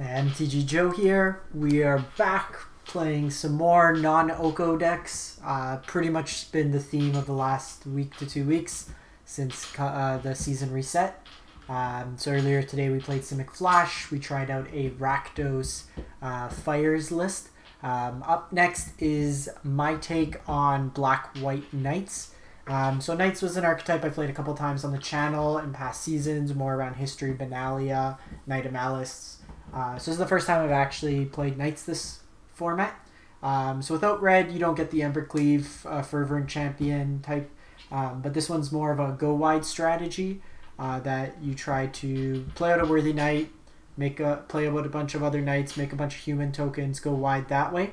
MTG Joe here. We are back playing some more non-Oko decks. Pretty much been the theme of the last week to 2 weeks since the season reset. So earlier today we played some McFlash. We tried out a Rakdos Fires list. Up next is my take on Black-White Knights. So Knights was an archetype I played a couple times on the channel in past seasons, more around History, Benalia, Knight of Malice. So this is the first time I've actually played Knights this format. So without red, you don't get the Ember Cleave, Fervent Champion type. But this one's more of a go-wide strategy that you try to play out a worthy knight, play out a bunch of other knights, make a bunch of human tokens, go wide that way.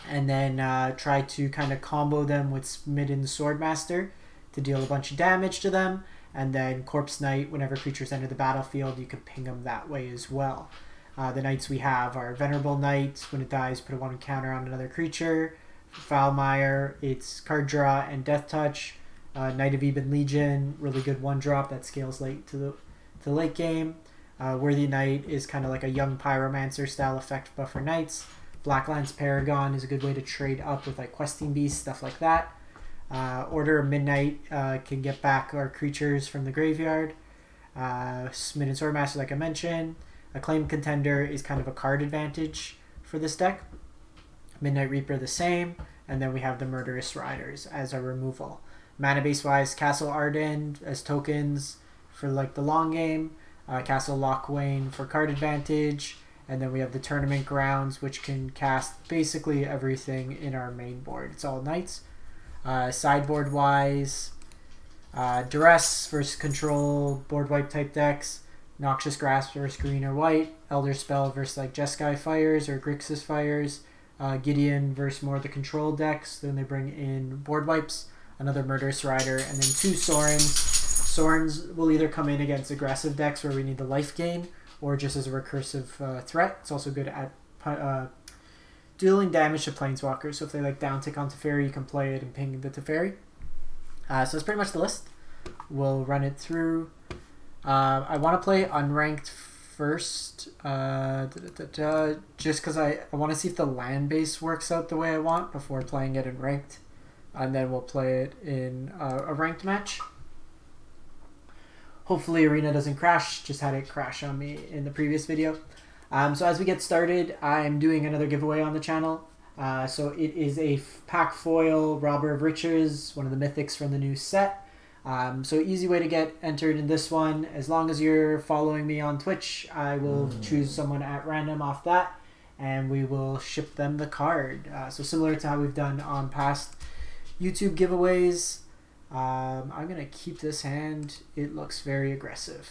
And then try to kind of combo them with Smitten Swordmaster to deal a bunch of damage to them. And then Corpse Knight, whenever creatures enter the battlefield, you can ping them that way as well. The knights we have are Venerable Knight. When it dies, put a 1 counter on another creature. Foulmire, it's card draw and death touch. Knight of Ebon Legion, really good 1-drop that scales late to the late game. Worthy Knight is kind of like a young Pyromancer style effect buffer knights. Blacklance Paragon is a good way to trade up with like Questing Beast, stuff like that. Order of Midnight can get back our creatures from the graveyard. Smitten Swordmaster, like I mentioned. Acclaimed Contender is kind of a card advantage for this deck. Midnight Reaper the same. And then we have the Murderous Riders as our removal. Mana base wise, Castle Ardenvale as tokens for like the long game. Castle Locthwain for card advantage. And then we have the Tournament Grounds, which can cast basically everything in our main board. It's all knights. Sideboard wise, Duress versus control board wipe type decks, Noxious Grasp versus green or white, Elderspell versus like Jeskai Fires or Grixis Fires, Gideon versus more of the control decks. Then they bring in board wipes, another Murderous Rider, and then 2 Sorins. Sorins will either come in against aggressive decks where we need the life gain, or just as a recursive threat. It's also good at dealing damage to Planeswalkers. So if they like down tick on Teferi, you can play it and ping the Teferi. So that's pretty much the list. We'll run it through. I want to play unranked first, just because I want to see if the land base works out the way I want before playing it in ranked. And then we'll play it in a ranked match. Hopefully Arena doesn't crash. Just had it crash on me in the previous video. So as we get started, I'm doing another giveaway on the channel. So it is a pack foil Robber of Riches, one of the mythics from the new set. So easy way to get entered in this one. As long as you're following me on Twitch, I will choose someone at random off that, and we will ship them the card. So similar to how we've done on past YouTube giveaways. I'm going to keep this hand. It looks very aggressive.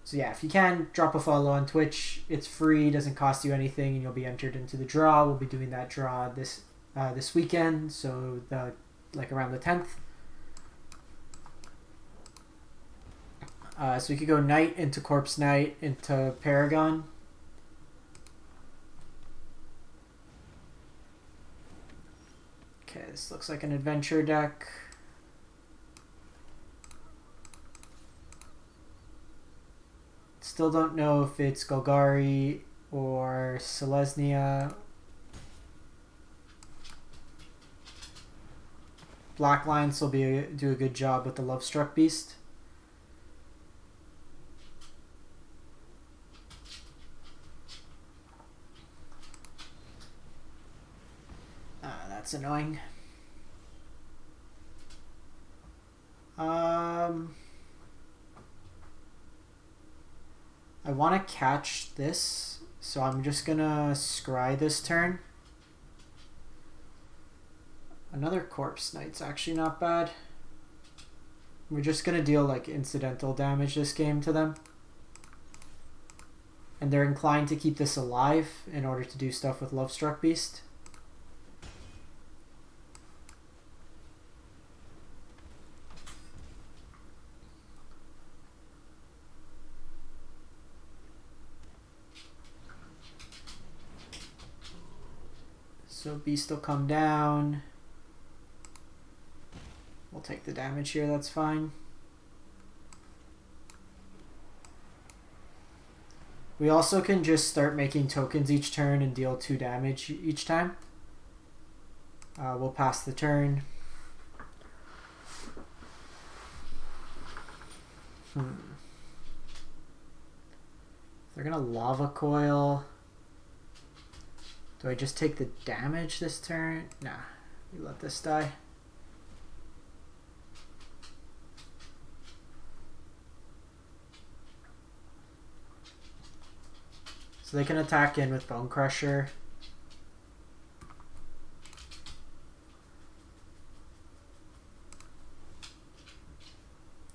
So yeah, if you can, drop a follow on Twitch. It's free, doesn't cost you anything, and you'll be entered into the draw. We'll be doing that draw this weekend, so around the 10th. So we could go Knight into Corpse Knight into Paragon. Okay, this looks like an adventure deck. Still don't know if it's Golgari or Selesnya. Blacklance will do a good job with the Lovestruck Beast. That's annoying. I want to catch this, so I'm just gonna scry this turn. Another Corpse Knight's actually not bad. We're just gonna deal like incidental damage this game to them. And they're inclined to keep this alive in order to do stuff with Lovestruck Beast. So Beast will come down. We'll take the damage here, that's fine. We also can just start making tokens each turn and deal 2 damage each time. We'll pass the turn. They're gonna Lava Coil. Do I just take the damage this turn? Nah, we let this die. So they can attack in with Bone Crusher.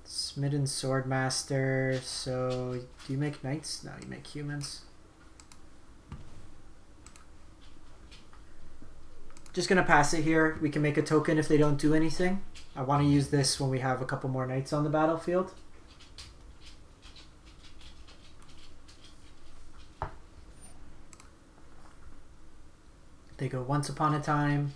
Smitten Swordmaster. So do you make knights? No, you make humans. Just gonna pass it here. We can make a token if they don't do anything. I want to use this when we have a couple more knights on the battlefield. They go Once Upon a Time.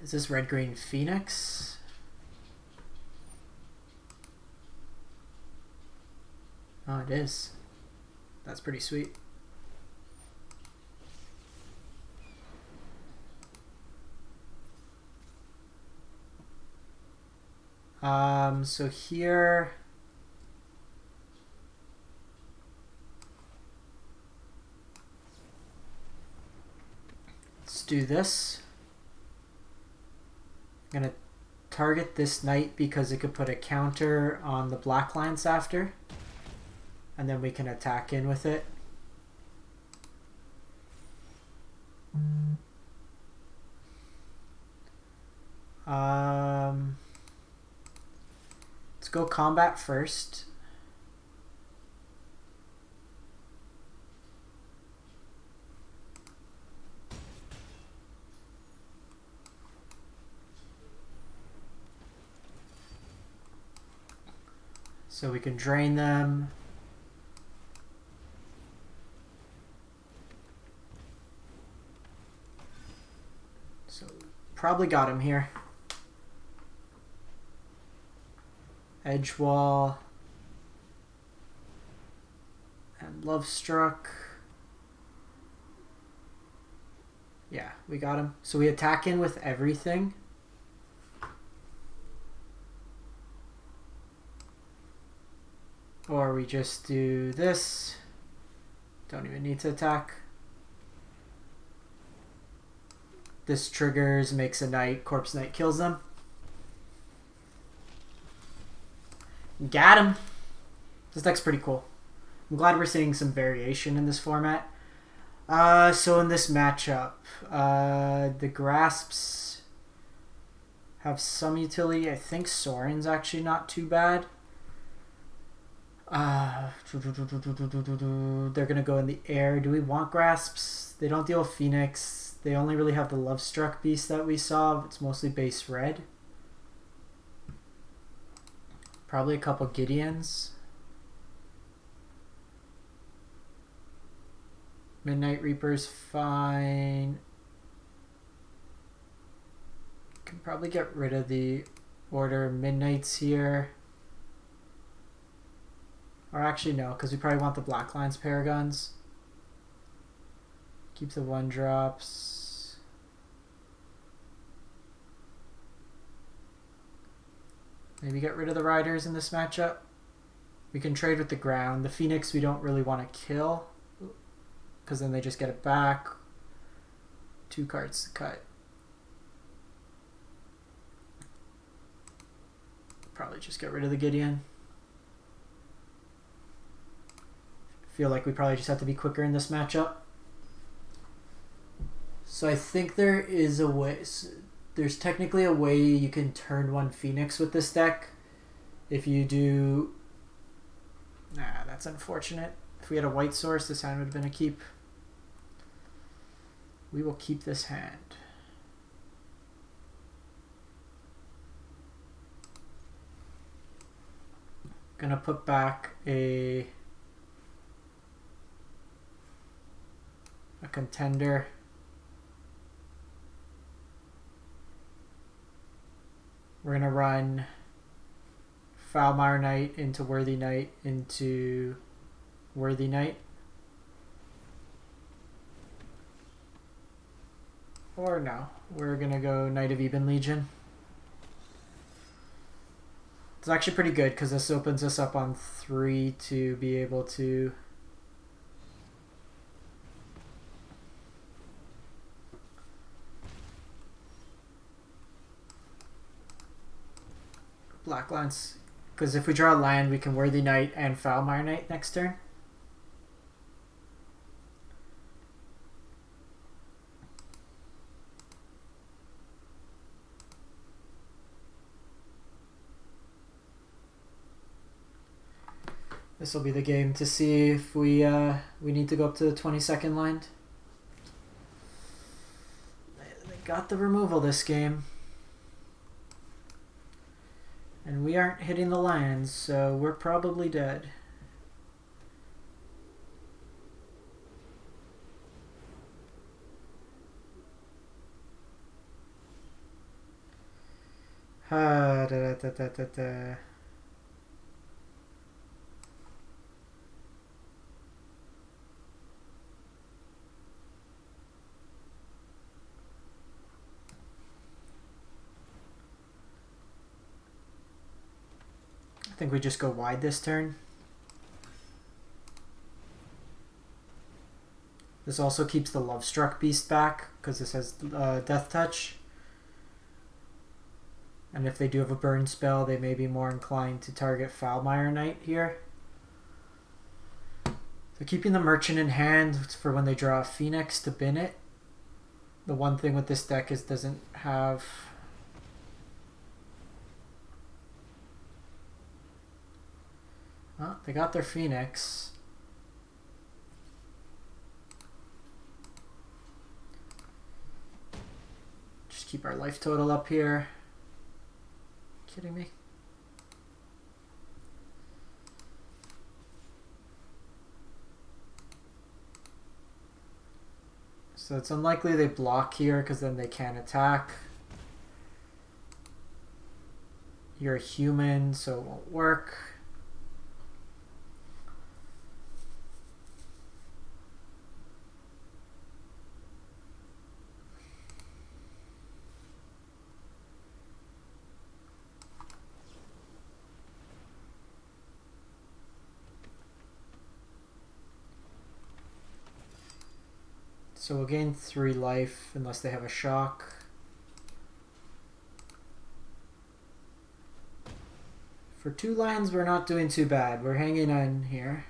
Is this red-green Phoenix? Oh, it is. That's pretty sweet. So here... let's do this. I'm going to target this knight because it could put a counter on the Blacklance after. And then we can attack in with it. Let's go combat first. So we can drain them. So probably got him here. Edge Wall. And Love Struck. Yeah, we got him. So we attack in with everything. Or we just do this. Don't even need to attack. This triggers, makes a knight, Corpse Knight kills them. Got him! This deck's pretty cool. I'm glad we're seeing some variation in this format. So in this matchup, the Grasps have some utility. I think Sorin's actually not too bad. They're gonna go in the air. Do we want Grasps? They don't deal with Phoenix. They only really have the Love Struck beast that we saw. It's mostly base red. Probably a couple Gideons. Midnight Reaper's fine. Can probably get rid of the Order Midnights here. Or actually no, because we probably want the Blacklance Paragons. Keep the 1-drops. Maybe get rid of the Riders in this matchup. We can trade with the ground. The Phoenix we don't really want to kill, because then they just get it back. 2 cards to cut. Probably just get rid of the Gideon. Feel like we probably just have to be quicker in this matchup. So I think there is a way. There's technically a way you can turn 1 Phoenix with this deck. If you do... Nah, that's unfortunate. If we had a white source, this hand would have been a keep. We will keep this hand. Gonna put back a contender. We're going to run Foulmire Knight into Worthy Knight into Worthy Knight. Or no, we're going to go Knight of Ebon Legion. It's actually pretty good because this opens us up on 3 to be able to Blacklance, because if we draw a land we can Worthy Knight and Foulmire Knight next turn. This will be the game to see if we need to go up to the 22nd land. They got the removal this game. And we aren't hitting the lands, so we're probably dead. Da, da, da, da, da, da. I think we just go wide this turn. This also keeps the Lovestruck Beast back because this has Death Touch. And if they do have a burn spell, they may be more inclined to target Foulmire Knight here. So keeping the Merchant in hand for when they draw a Phoenix to bin it. The one thing with this deck is it doesn't have... Oh, they got their Phoenix. Just keep our life total up here. Kidding me? So it's unlikely they block here because then they can't attack. You're a human, so it won't work. So we'll gain 3 life unless they have a shock. For 2 lands, we're not doing too bad. We're hanging on here.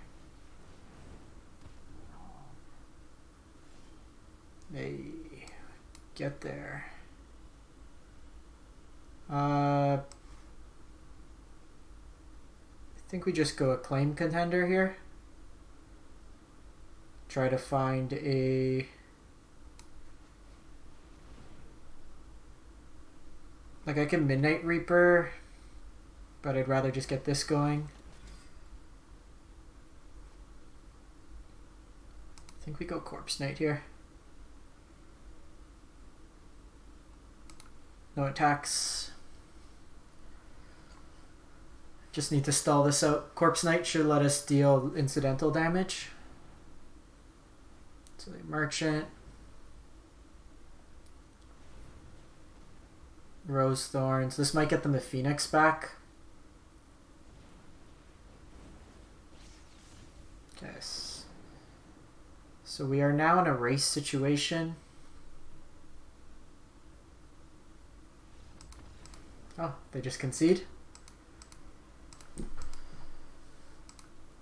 Hey, get there. I think we just go Acclaimed Contender here. Try to find a... Like I can Midnight Reaper, but I'd rather just get this going. I think we go Corpse Knight here. No attacks. Just need to stall this out. Corpse Knight should let us deal incidental damage. So they Merchant. Rose Thorns. This might get them the Phoenix back. Yes. So we are now in a race situation. Oh, they just concede?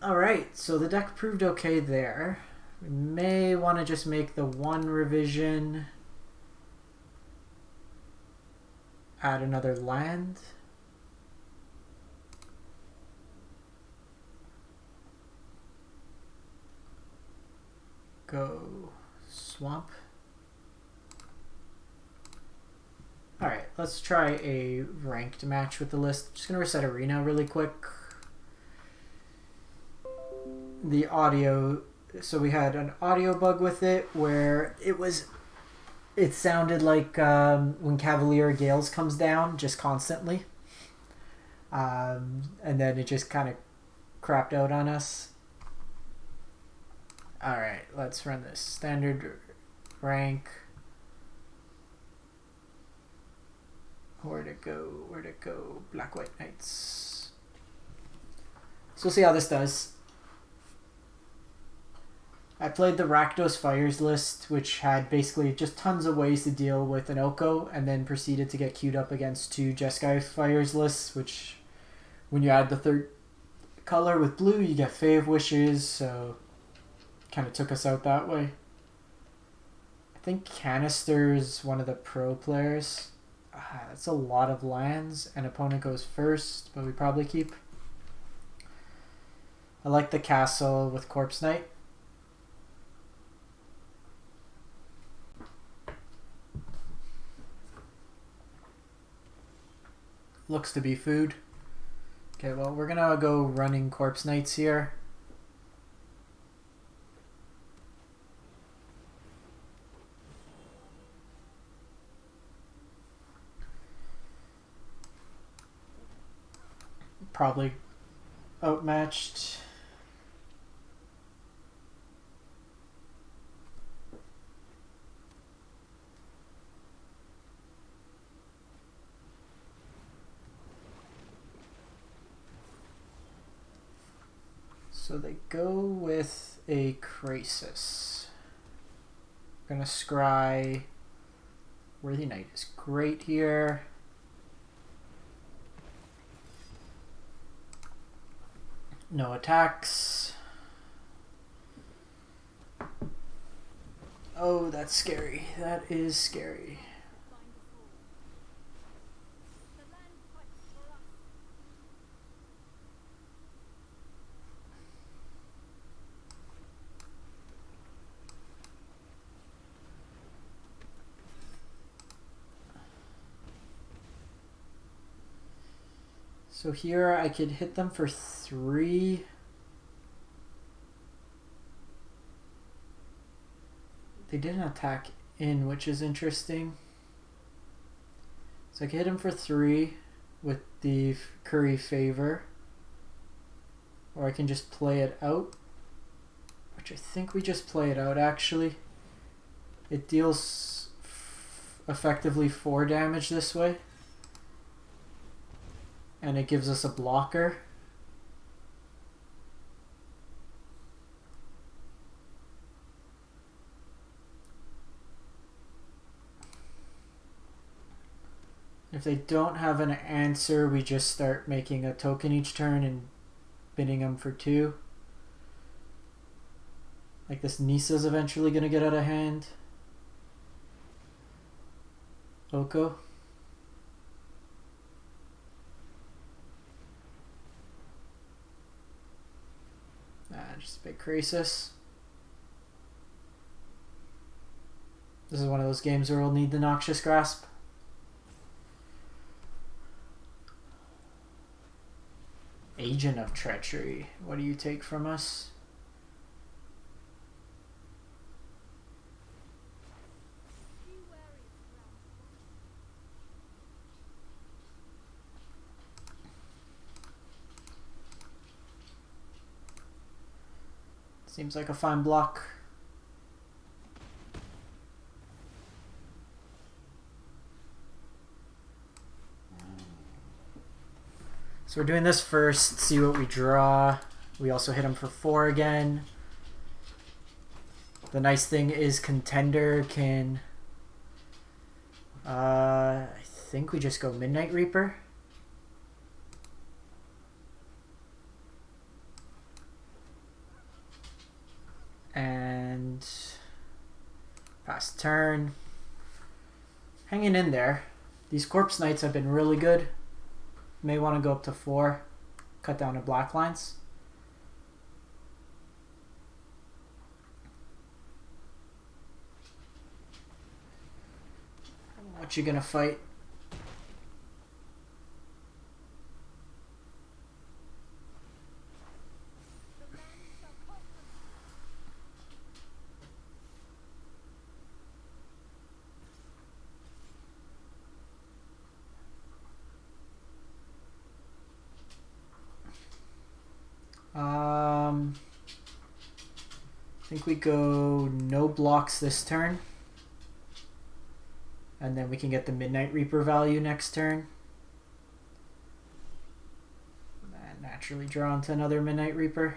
Alright, so the deck proved okay there. We may want to just make the one revision. Add another land. Go swamp. Alright, let's try a ranked match with the list. Just gonna reset Arena really quick. The audio, so we had an audio bug with it where it It sounded like when Cavalier Gales comes down just constantly. And then it just kind of crapped out on us. Alright, let's run this. Standard rank. Where'd it go? Where'd it go? Black White Knights. So we'll see how this does. I played the Rakdos Fires list, which had basically just tons of ways to deal with an Oko, and then proceeded to get queued up against two Jeskai Fires lists, which when you add the third color with blue, you get Fae of Wishes, so kind of took us out that way. I think Canister's one of the pro players. That's a lot of lands, and opponent goes first, but we probably keep. I like the castle with Corpse Knight. Looks to be food. Okay, well, we're gonna go running Corpse Knights here. Probably outmatched. So they go with a Krasis. Gonna scry. Worthy Knight is great here. No attacks. Oh, that's scary. That is scary. So here I could hit them for 3. They didn't attack in, which is interesting. So I could hit him for 3 with the Curry Favor. Or I can just play it out. Which I think we just play it out actually. It deals effectively 4 damage this way. And it gives us a blocker. If they don't have an answer, we just start making a token each turn and bidding them for 2. Like this Nisa's eventually going to get out of hand. Oko. Just big Krasis. This is one of those games where we'll need the Noxious Grasp. Agent of Treachery. What do you take from us? Seems like a fine block. So we're doing this first, see what we draw. We also hit him for 4 again. The nice thing is Contender can... I think we just go Midnight Reaper. And pass turn. Hanging in there. These Corpse Knights have been really good. May want to go up to 4. Cut down to Blacklance. What you gonna fight? I think we go no blocks this turn. And then we can get the Midnight Reaper value next turn. And naturally draw into another Midnight Reaper.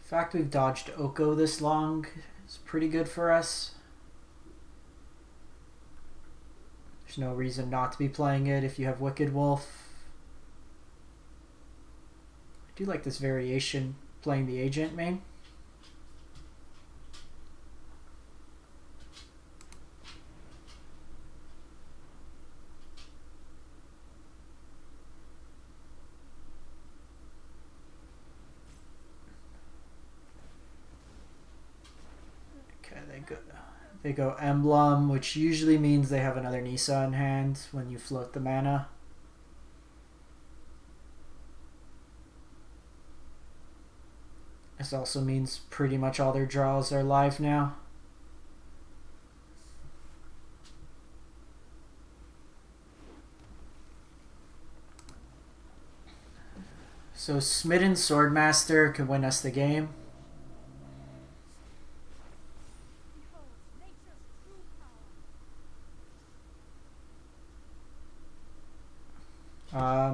The fact we've dodged Oko this long is pretty good for us. There's no reason not to be playing it if you have Wicked Wolf. I do like this variation, playing the Agent main. They go Emblem, which usually means they have another Nisa in hand when you float the mana. This also means pretty much all their draws are live now. So Smitten Swordmaster could win us the game.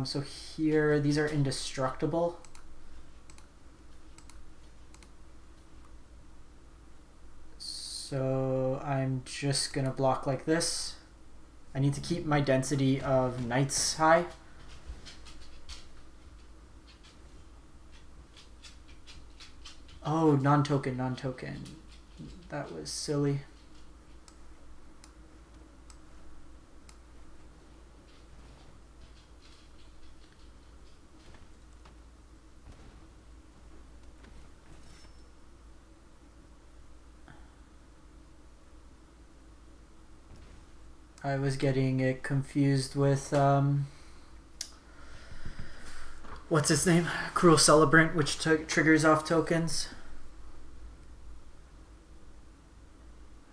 So here, these are indestructible. So I'm just gonna block like this. I need to keep my density of knights high. Oh, non-token, non-token. That was silly. I was getting it confused with what's his name? Cruel Celebrant, which triggers off tokens.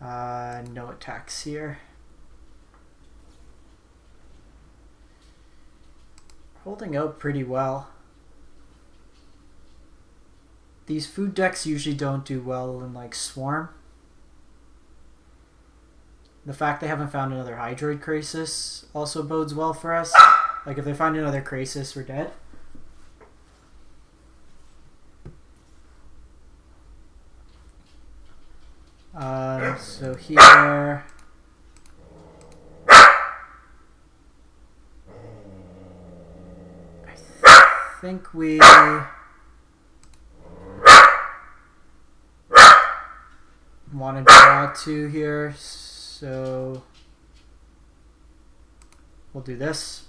No attacks here. Holding out pretty well. These food decks usually don't do well in like Swarm. The fact they haven't found another Hydroid Krasis also bodes well for us. Like if they find another Krasis, we're dead. So here... I think we... want to draw two here. So we'll do this.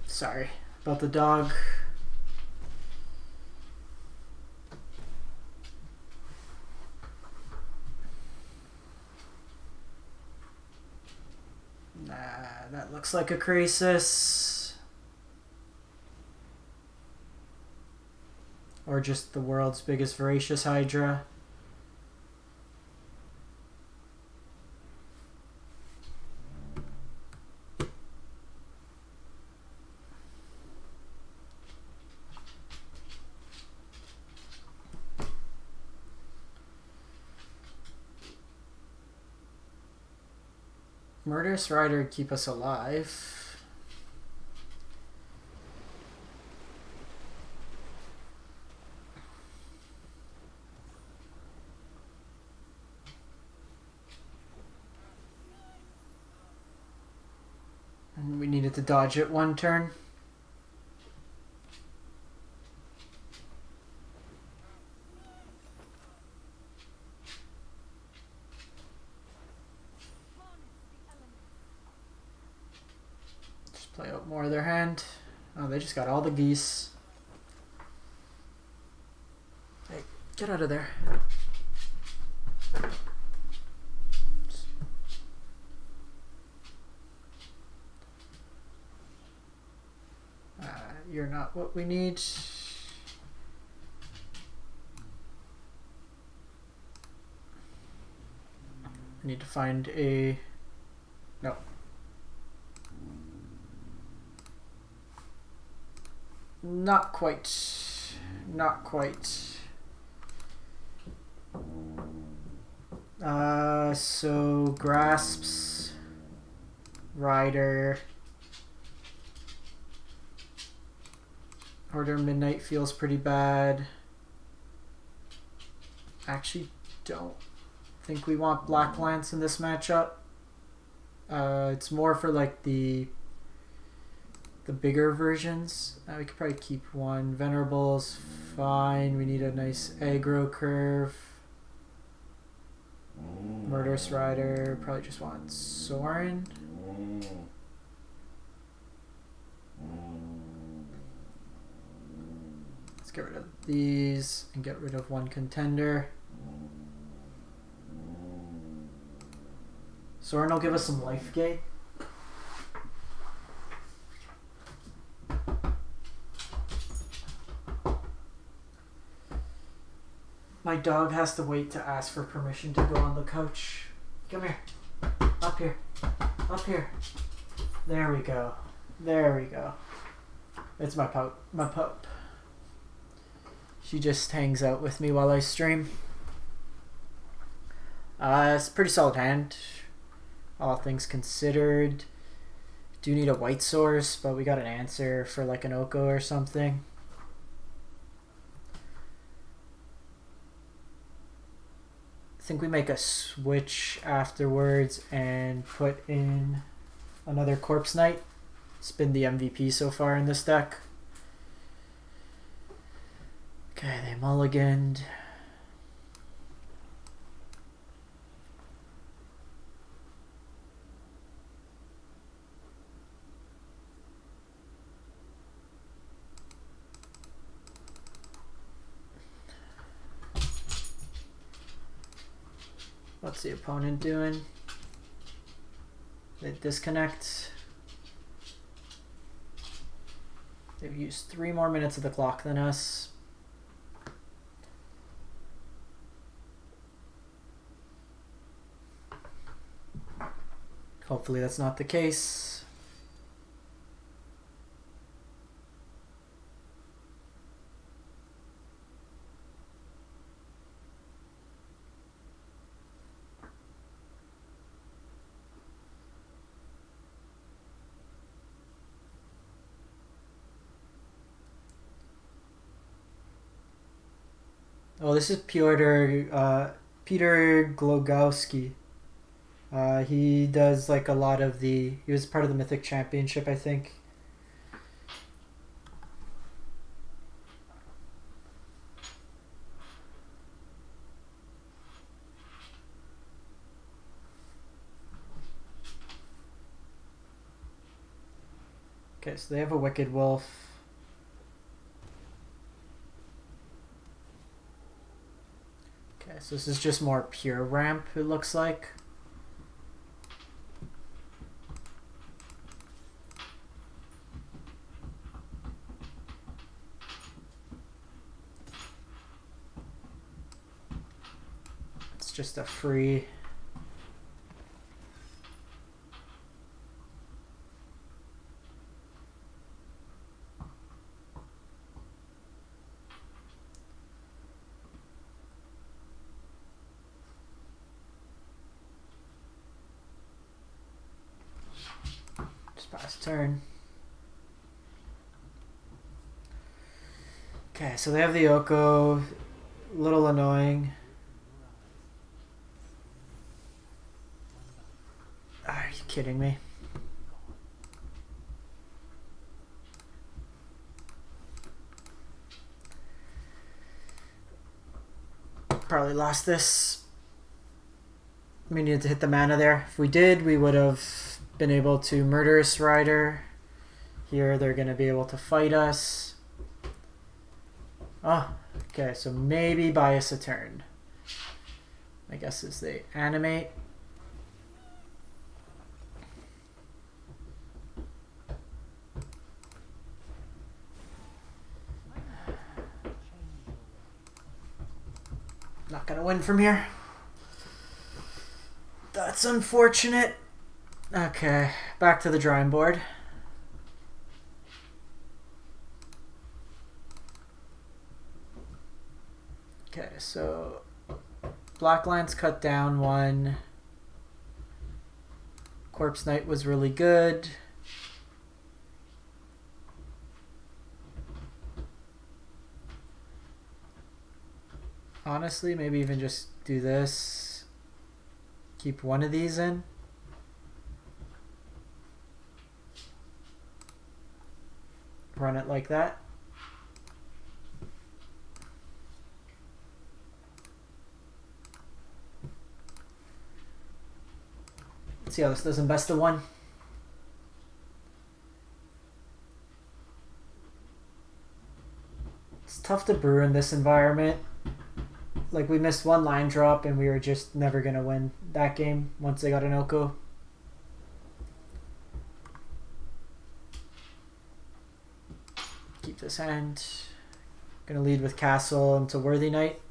Sorry about the dog. Nah, that looks like a Krasis. Or just the world's biggest voracious Hydra. Murderous Rider keep us alive. We needed to dodge it one turn. Just play out more of their hand. Oh, they just got all the geese. Hey, get out of there. you're not what we need. I need to find a... No. Not quite. Not quite. So Grasps, Rider, Order Midnight feels pretty bad. Actually don't think we want Blacklance in this matchup. It's more for like the bigger versions. We could probably keep one. Venerable's fine. We need a nice aggro curve. Murderous Rider, probably just want Sorin. Let's get rid of these and get rid of one contender. Sorin will give us some life gate. My dog has to wait to ask for permission to go on the couch. Come here. Up here. Up here. There we go. There we go. It's my pup. My pup. She just hangs out with me while I stream. It's a pretty solid hand, all things considered. Do need a white source, but we got an answer for like an Oko or something. I think we make a switch afterwards and put in another Corpse Knight. It's been the MVP so far in this deck. Okay, they mulliganed. What's the opponent doing? They disconnect. They've used 3 more minutes of the clock than us. Hopefully that's not the case. Oh, this is Peter Glogowski. He does like a lot of the... He was part of the Mythic Championship, I think. Okay, so they have a Wicked Wolf. Okay, so this is just more pure ramp, it looks like. It's just a free... Pass turn. Okay, so they have the Oko. Little annoying. Are you kidding me? Probably lost this. We needed to hit the mana there. If we did, we would have been able to Murderous Rider. Here they're going to be able to fight us. Oh, okay, so maybe buy us a turn. I guess as they animate. Not gonna win from here. That's unfortunate. Okay, back to the drawing board. Okay, so Blacklance cut down one. Corpse Knight was really good. Honestly, maybe even just do this. Keep one of these in. Run it like that. Let's see how this does in best of one. It's tough to brew in this environment. Like, we missed one line drop and we were just never going to win that game once they got an Oko. Keep this hand. Gonna lead with Castle into Worthy Knight.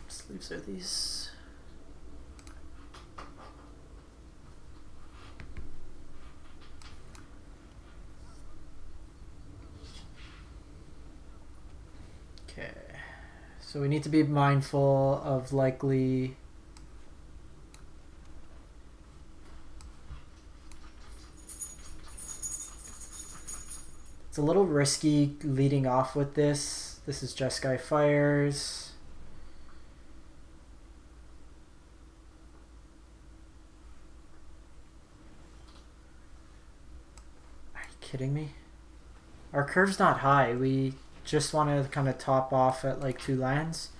Sleeves are these. Okay, so we need to be mindful of likely it's a little risky leading off with this. This is Jeskai Fires. Are you kidding me? Our curve's not high. We just want to kind of top off at like 2 lands.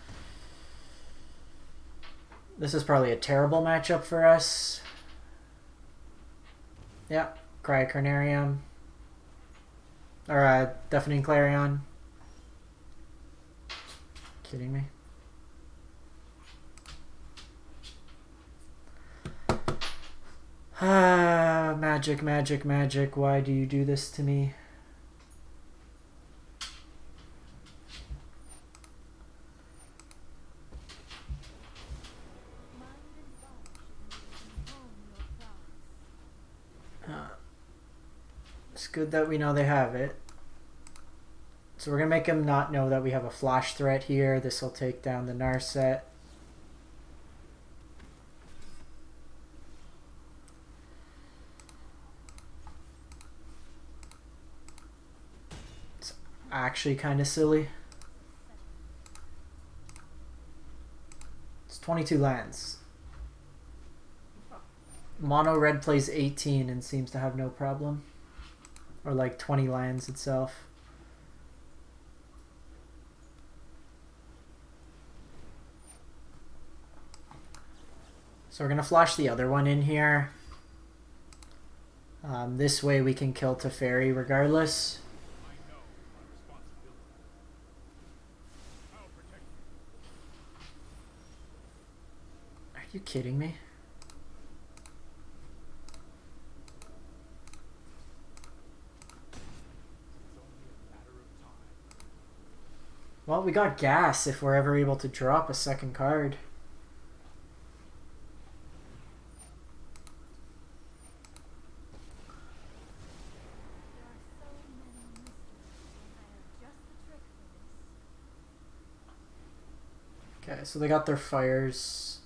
This is probably a terrible matchup for us. Yeah, Cry Carnarium. Or Deafening Clarion. Kidding me? Magic, magic, magic. Why do you do this to me? It's good that we know they have it. So we're going to make him not know that we have a flash threat here. This will take down the Narset. It's actually kind of silly. It's 22 lands. Mono red plays 18 and seems to have no problem. Or like 20 lands itself. So we're going to flash the other one in here. This way we can kill Teferi regardless. Are you kidding me? Well, we got gas if we're ever able to drop a second card. Okay, so they got their fires.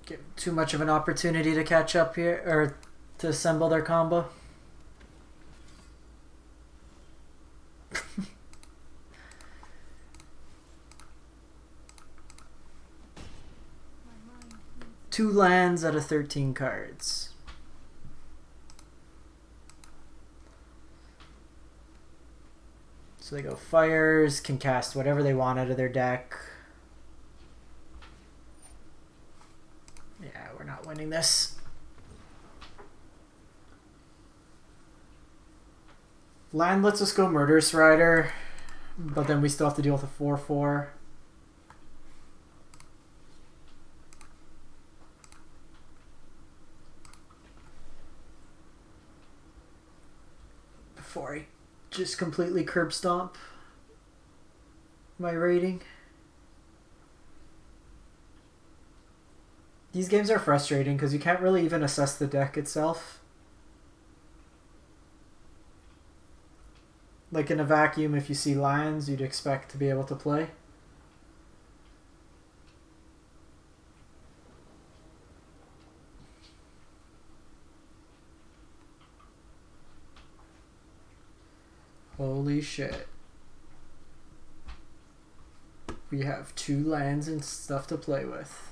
Give too much of an opportunity to catch up here, or to assemble their combo. Two lands out of 13 cards. So they go fires, can cast whatever they want out of their deck. Yeah, we're not winning this. Land lets us go Murderous Rider. But then we still have to deal with a 4/4. Before I just completely curb stomp my rating. These games are frustrating because you can't really even assess the deck itself. Like in a vacuum, if you see lions, you'd expect to be able to play. Holy shit. We have 2 lands and stuff to play with.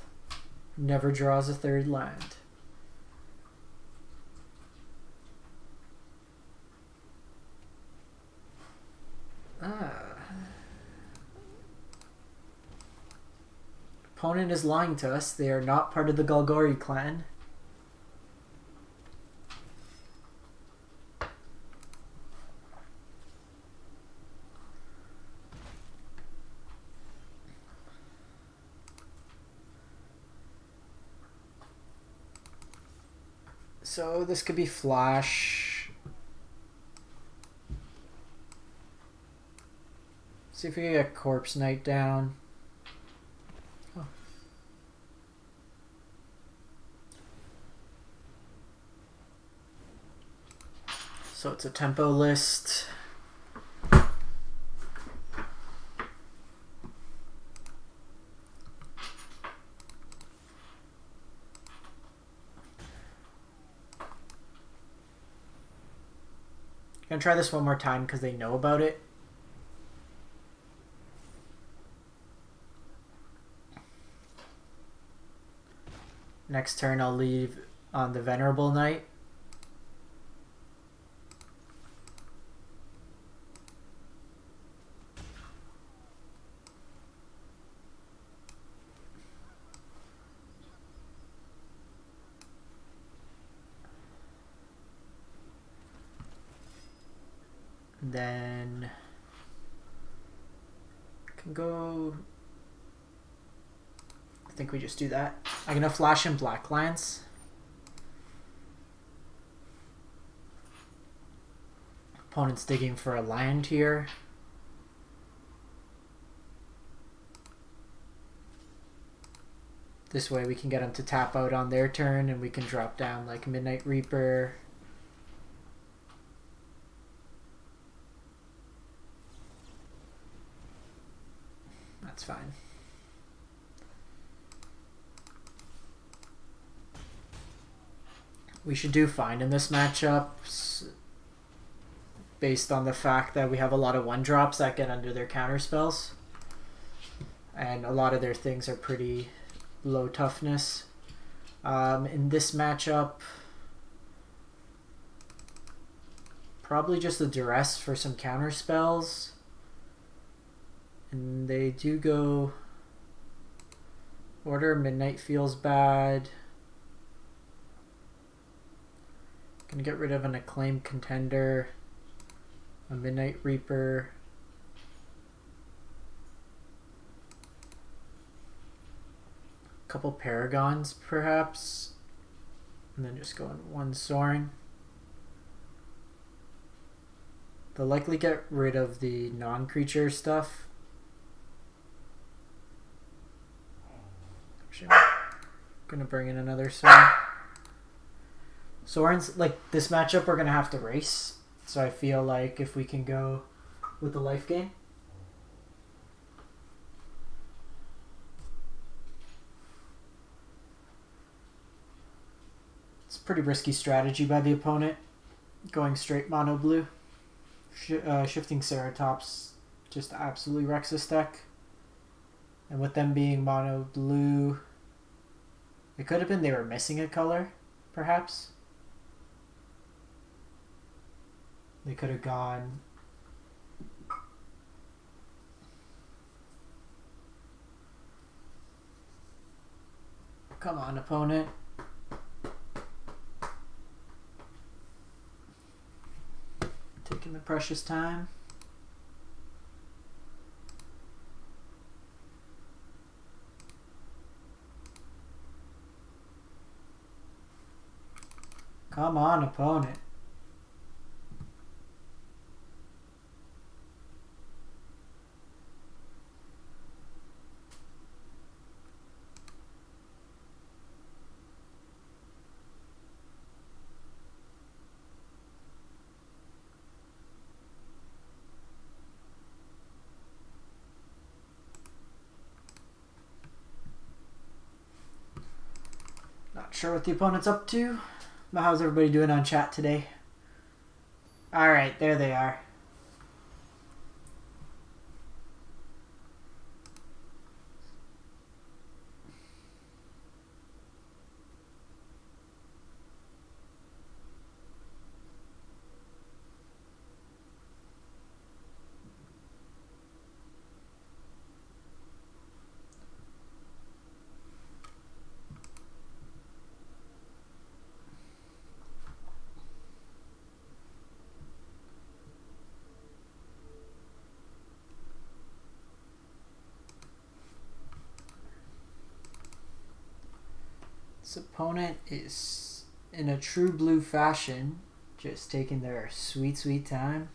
Never draws a 3rd land. Opponent is lying to us. They are not part of the Golgari clan. So this could be flash. See if we can get Corpse Knight down. Oh. So it's a tempo list. I'm gonna try this one more time because they know about it. Next turn I'll leave on the Venerable Knight. Then can go. I think we just do that. I'm gonna flash in Blacklance. Opponent's digging for a land here. This way we can get them to tap out on their turn and we can drop down like Midnight Reaper. That's fine. We should do fine in this matchup based on the fact that we have a lot of 1-drops that get under their counter spells. And a lot of their things are pretty low toughness. In this matchup, probably just the Duress for some counter spells. And they do go Order Midnight feels bad. Gonna get rid of an Acclaimed Contender, a Midnight Reaper, a couple Paragons perhaps, and then just go in 1 Sorin. They'll likely get rid of the non-creature stuff. Actually, I'm gonna bring in another Sorin. Sorin's, like, this matchup we're gonna have to race, so I feel like if we can go with the life gain. It's a pretty risky strategy by the opponent, going straight mono blue. Shifting Ceratops just absolutely wrecks this deck. And with them being mono blue, it could have been they were missing a color, perhaps. They could have gone come on, opponent. Taking the precious time. Come on, opponent. Not sure what the opponent's up to, but how's everybody doing on chat today? Alright, there they are. This opponent is in a true blue fashion, just taking their sweet, sweet time.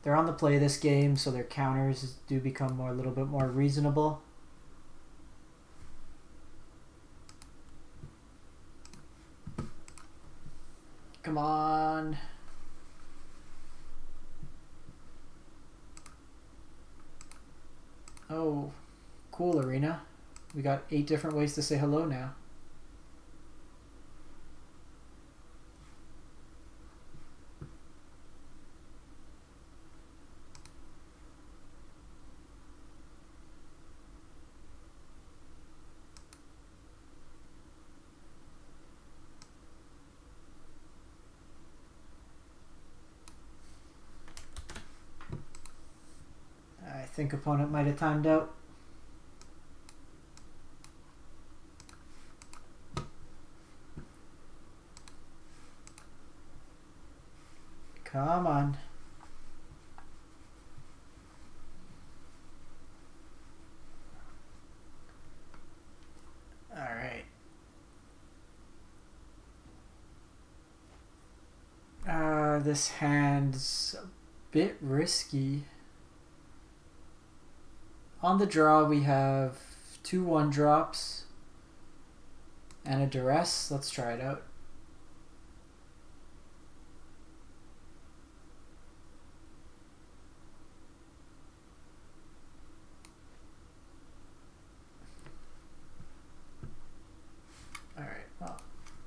They're on the play this game, so their counters do become a little bit more reasonable. Come on. Oh, cool, Arena. We got 8 different ways to say hello now. I think opponent might have timed out. Come on. All right. This hand's a bit risky. On the draw, we have 2 1-drops and a Duress. Let's try it out.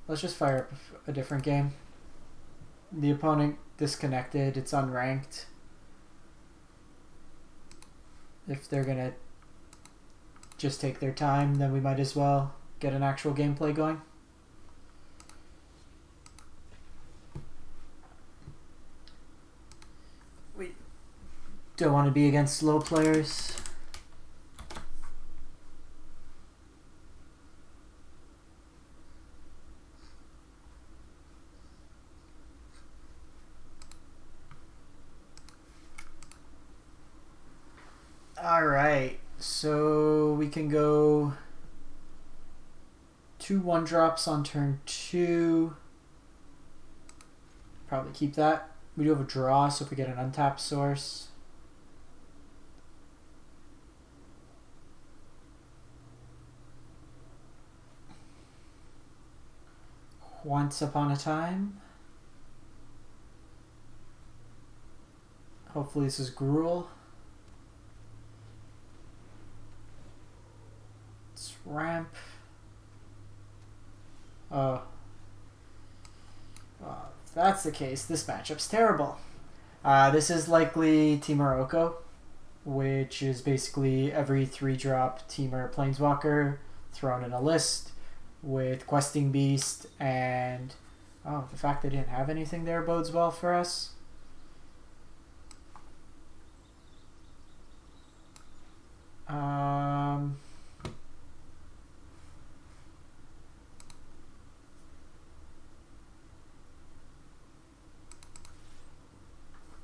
Let's just fire up a different game. The opponent disconnected. It's unranked. If they're going to just take their time, then we might as well get an actual gameplay going. We don't want to be against slow players. Alright, so we can go 2 1-drops on turn 2. Probably keep that. We do have a draw, so if we get an untapped source. Once upon a time. Hopefully this is Gruel. Ramp. Oh. Well, if that's the case, this matchup's terrible. This is likely Temur Oko, which is basically every 3-drop Temur Planeswalker thrown in a list with Questing Beast, and the fact they didn't have anything there bodes well for us.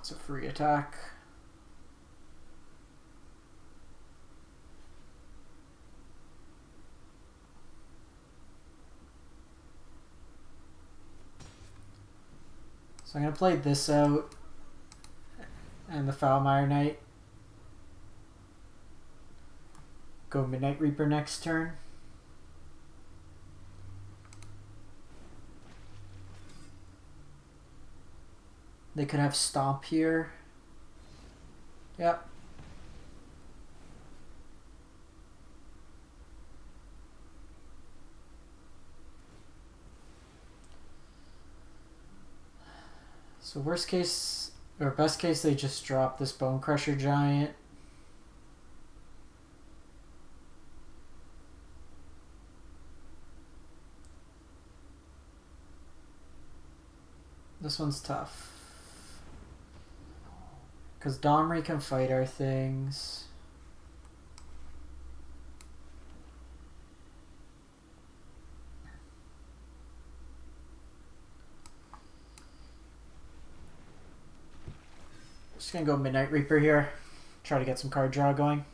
It's a free attack. So I'm going to play this out and the Foulmire Knight. Go Midnight Reaper next turn. They could have Stomp here. Yep. So worst case, or best case, they just drop this Bone Crusher Giant. This one's tough. Because Domri can fight our things. Just gonna go Midnight Reaper here. Try to get some card draw going.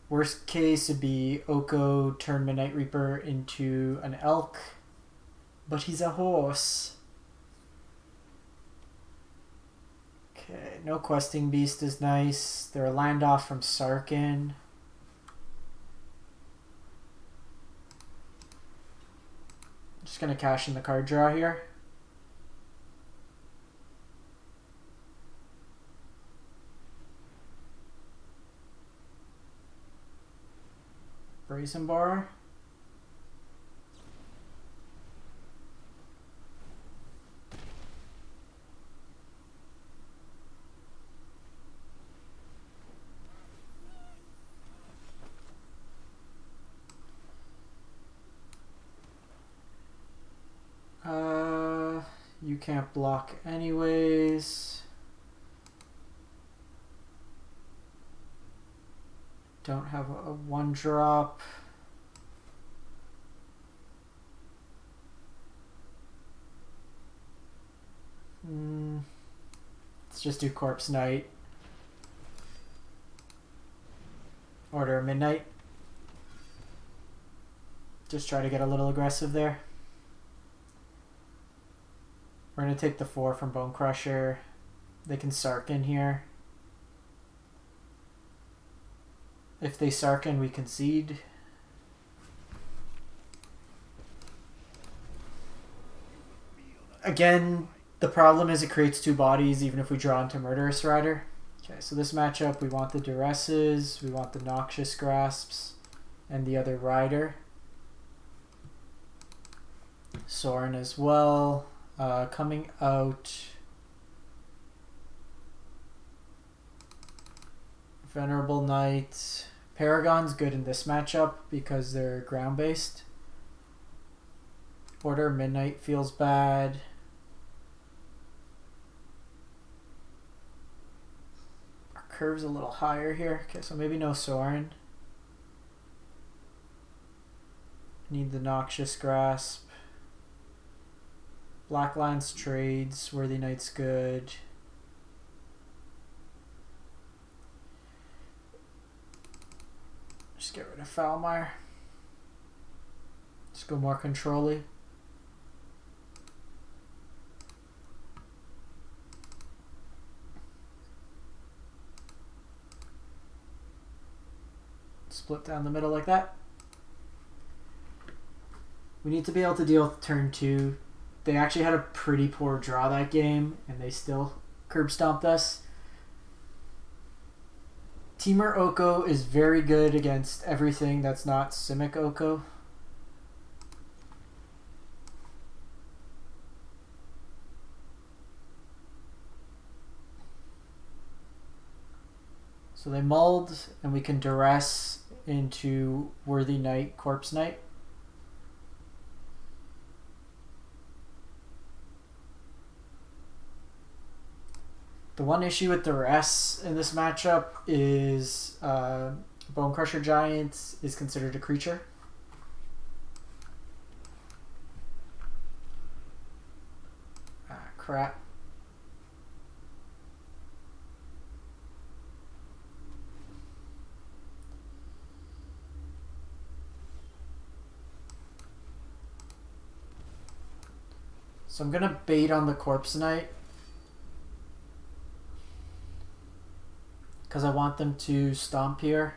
Worst case would be Oko turn Midnight Reaper into an elk. But he's a horse. Okay, no Questing Beast is nice. They're a land off from Sarkin. Just gonna cash in the card draw here. Brazen Bar. You can't block anyways. Don't have a 1-drop. Let's just do Corpse Knight. Order of Midnight. Just try to get a little aggressive there. We're going to take the 4 from Bone Crusher. They can Sarkin here. If they Sarkin, we concede. Again, the problem is it creates 2 bodies even if we draw into Murderous Rider. Okay, so this matchup, we want the Duresses, we want the Noxious Grasps, and the other Rider. Sorin as well. Coming out, Venerable Knight. Paragon's good in this matchup because they're ground-based. Order Midnight feels bad. Our curve's a little higher here. Okay, so maybe no Sorin. Need the Noxious Grasp. Blacklance trades, Worthy Knight's good. Just get rid of Foulmire. Just go more control-y. Split down the middle like that. We need to be able to deal with turn 2. They actually had a pretty poor draw that game, and they still curb stomped us. Temur Oko is very good against everything that's not Simic Oko. So they mulled, and we can Duress into Worthy Knight, Corpse Knight. The one issue with Duress in this matchup is Bone Crusher Giant is considered a creature. Crap. So I'm gonna bait on the Corpse Knight because I want them to stomp here.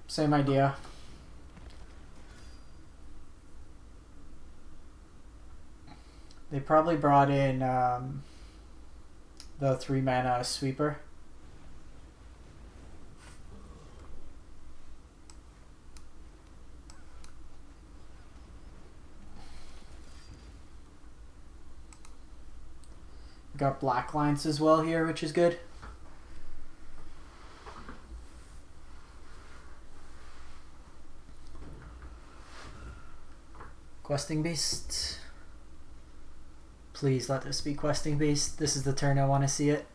Same idea. They probably brought in the 3-mana sweeper. We got Blacklance as well here, which is good. Questing Beast. Please let this be Questing Beast. This is the turn I want to see it.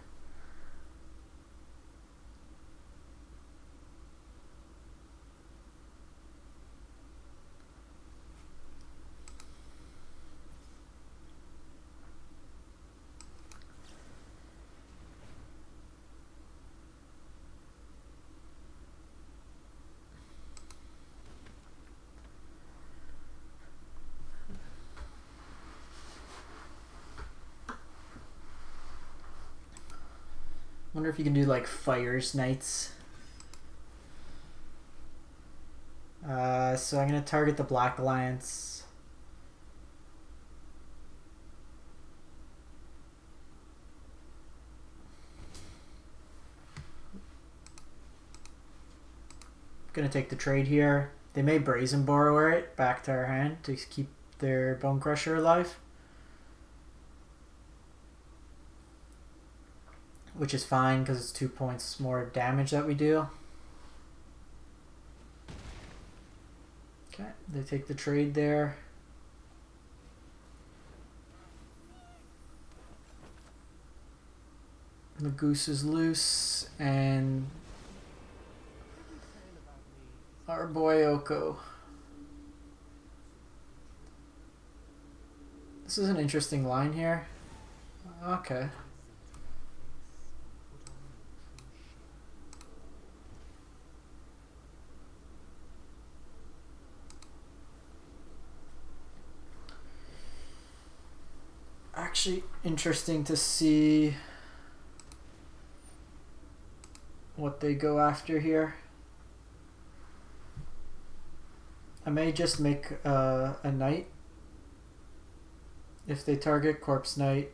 Wonder if you can do like Fires Knights. So I'm gonna target the Black Alliance. Gonna take the trade here. They may Brazen Borrower it back to our hand to keep their Bone Crusher alive. Which is fine because it's 2 points more damage that we do. Okay, they take the trade there. The goose is loose and our boy Oko. This is an interesting line here. Okay. Actually interesting to see what they go after here. I may just make a knight if they target Corpse Knight.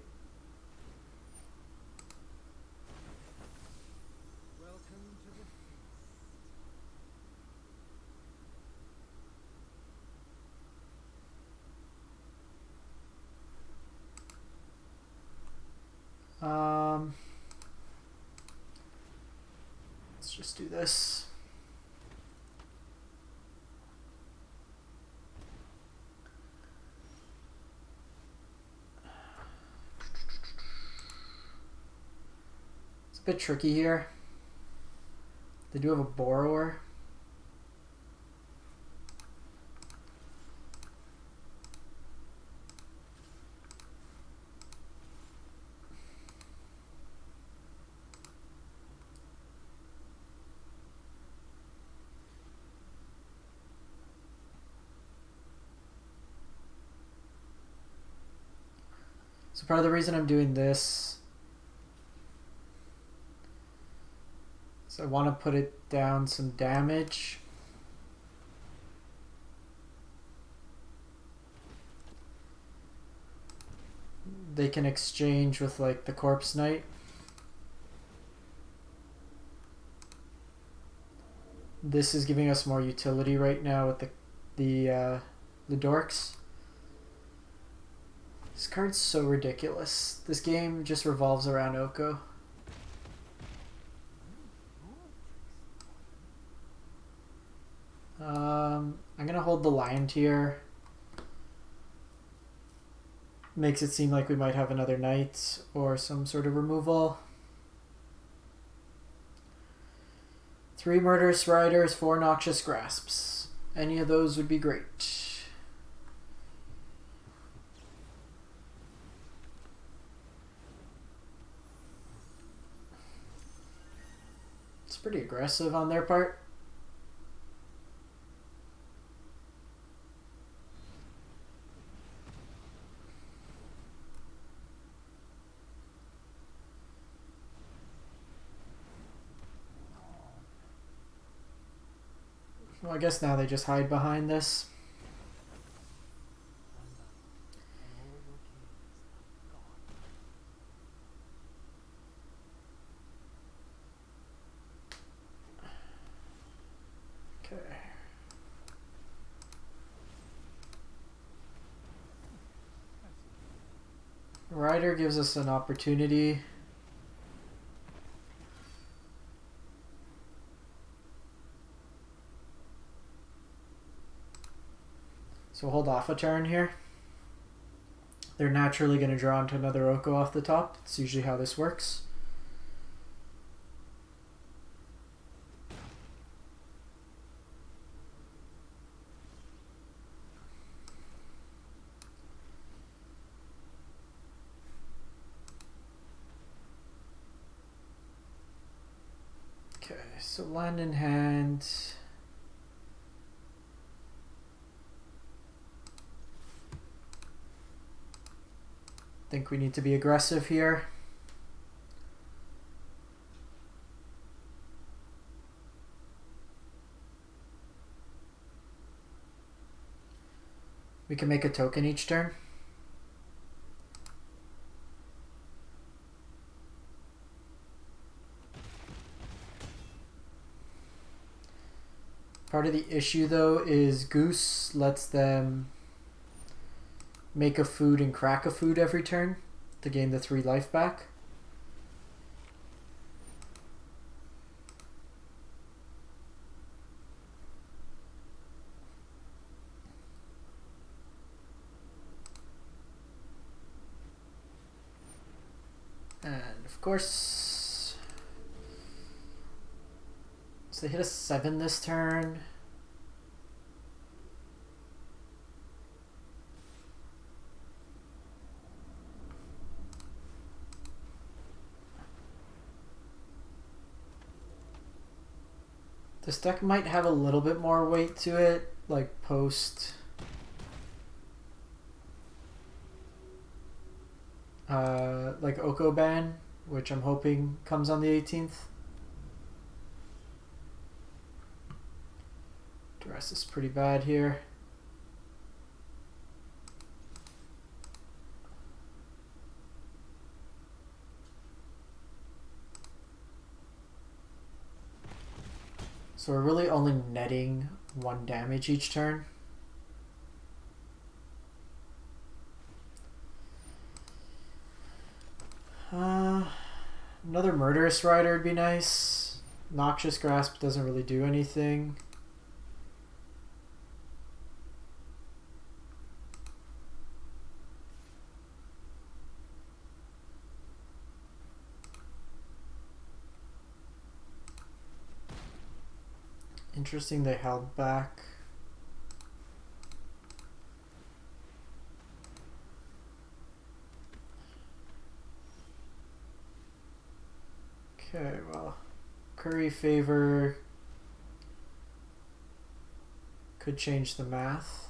Let's just do this. It's a bit tricky here. They do have a Borrower. So part of the reason I'm doing this is I want to put it down some damage. They can exchange with like the Corpse Knight. This is giving us more utility right now with the Dorks. This card's so ridiculous. This game just revolves around Oko. I'm gonna hold the Lion Tier. Makes it seem like we might have another Knight or some sort of removal. 3 Murderous Riders, 4 Noxious Grasps. Any of those would be great. It's pretty aggressive on their part. Well, I guess now they just hide behind this. Okay. Rider gives us an opportunity. So hold off a turn here. They're naturally going to draw into another Oko off the top. It's usually how this works. Okay, so land in hand. Think we need to be aggressive here. We can make a token each turn. Part of the issue though is Goose lets them make a food and crack a food every turn to gain the 3 life back. And of course, so they hit a 7 this turn. This deck might have a little bit more weight to it, like post like Oko ban, which I'm hoping comes on the 18th. Duress is pretty bad here. So we're really only netting 1 damage each turn. Another Murderous Rider would be nice. Noxious Grasp doesn't really do anything. Interesting they held back. Okay, well, Curry favor could change the math.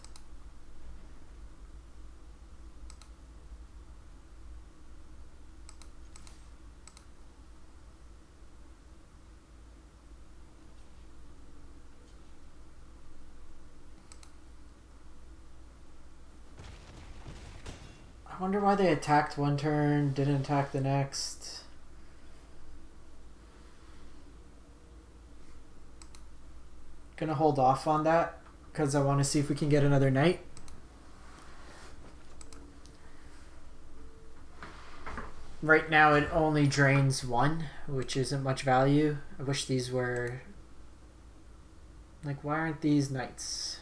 I wonder why they attacked 1 turn, didn't attack the next. Gonna hold off on that because I want to see if we can get another knight. Right now it only drains 1, which isn't much value. I wish these were... Like, why aren't these knights?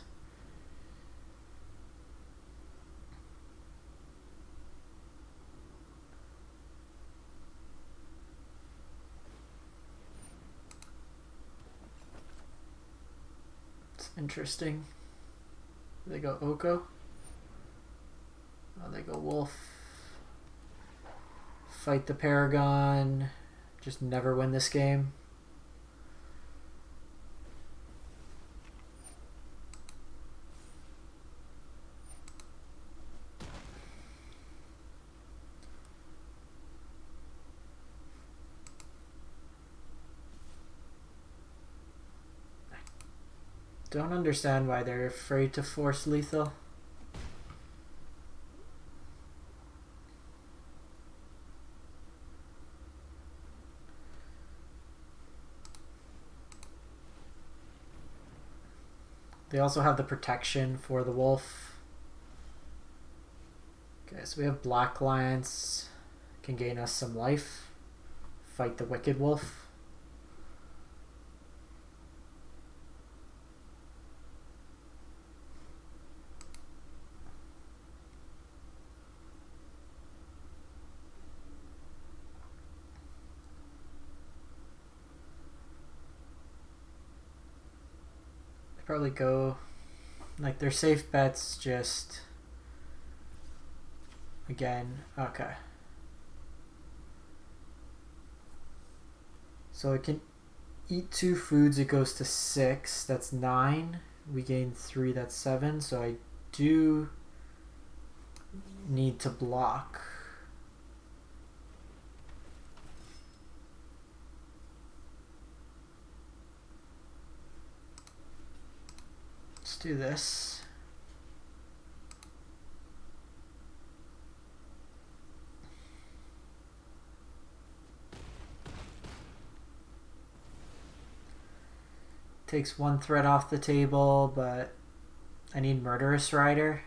Interesting. They go Oko. Oh, they go Wolf. Fight the Paragon. Just never win this game. Don't understand why they're afraid to force lethal. They also have the protection for the wolf. Okay, so we have Blacklance. Can gain us some life. Fight the Wicked Wolf. Probably go like their safe bets just again. Okay, so it can eat 2 foods, it goes to 6, that's 9. We gain 3, that's 7. So I do need to block. Do this. Takes 1 threat off the table, but I need Murderous Rider.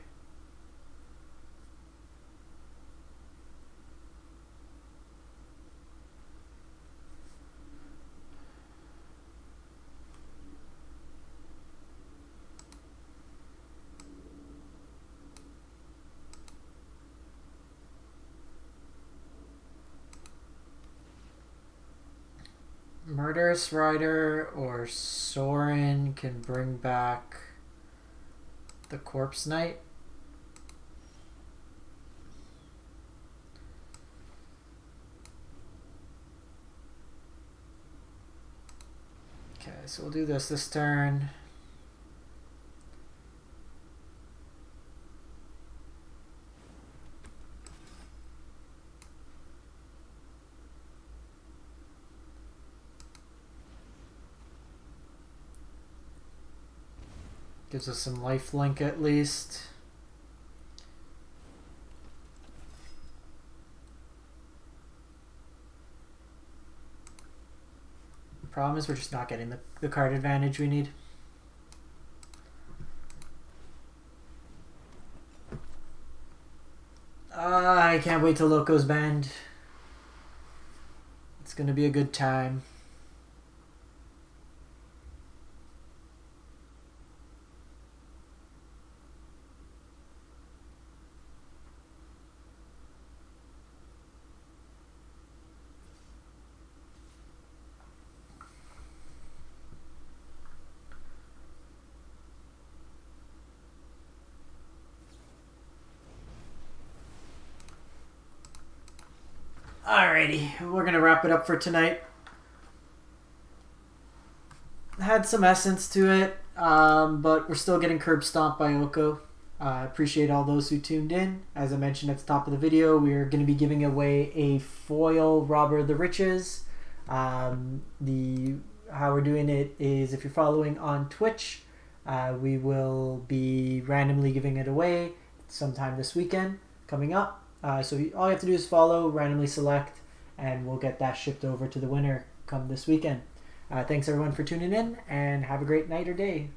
Murderous Rider or Sorin can bring back the Corpse Knight. Okay, so we'll do this turn. Gives us some lifelink at least. The problem is we're just not getting the card advantage we need. I can't wait till Loco's banned. It's gonna be a good time. Alrighty, we're gonna wrap it up for tonight. Had some essence to it, but we're still getting curb stomped by Oko. Appreciate all those who tuned in. As I mentioned at the top of the video, we are going to be giving away a foil Robber of the Riches. How we're doing it is, if you're following on Twitch, we will be randomly giving it away sometime this weekend coming up. So all you have to do is follow, randomly select, and we'll get that shipped over to the winner come this weekend. Thanks everyone for tuning in, and have a great night or day.